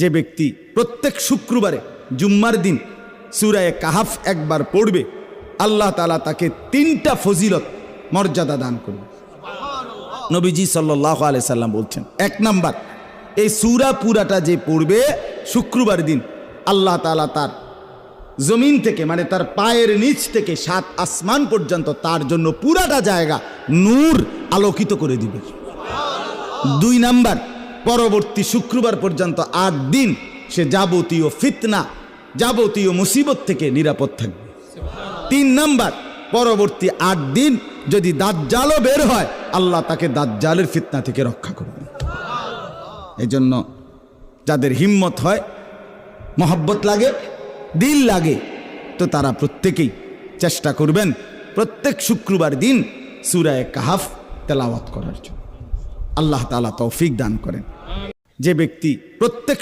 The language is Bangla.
যে ব্যক্তি প্রত্যেক শুক্রবারে জুম্মার দিন সূরা কাহাফ একবার পড়বে, আল্লাহ তাআলা তাকে 3টা ফজিলত মর্যাদা দান করবে। নবীজি সাল্লাল্লাহু আলাইহি সাল্লাম বলছেন, 1 নাম্বার, এই সূরা পুরাটা যে পড়বে শুক্রবার দিন, আল্লাহ তাআলা তার জমিন থেকে মানে তার পায়ের নিচ থেকে 7 আসমান পর্যন্ত তার জন্য পুরাটা জায়গা নূর আলোকিত করে দিবে। 2 নাম্বার, পরবর্তী শুক্রবার পর্যন্ত 8 দিন সে যাবতীয় ফিতনা, যাবতীয় মুসিবত থেকে নিরাপদ থাকবে। 3 নাম্বার, পরবর্তী 8 দিন যদি দাজ্জালও বের হয়, আল্লাহ তাকে দাজ্জালের ফিতনা থেকে রক্ষা করবে। এই জন্য যাদের হিম্মত হয়, মহব্বত লাগে, দিল লাগে, তো তারা প্রত্যেকেই চেষ্টা করবেন প্রত্যেক শুক্রবার দিন সূরা কাহাফ তেলাওয়াত করার জন্য। আল্লাহ তাআলা তৌফিক দান করেন। যে ব্যক্তি প্রত্যেক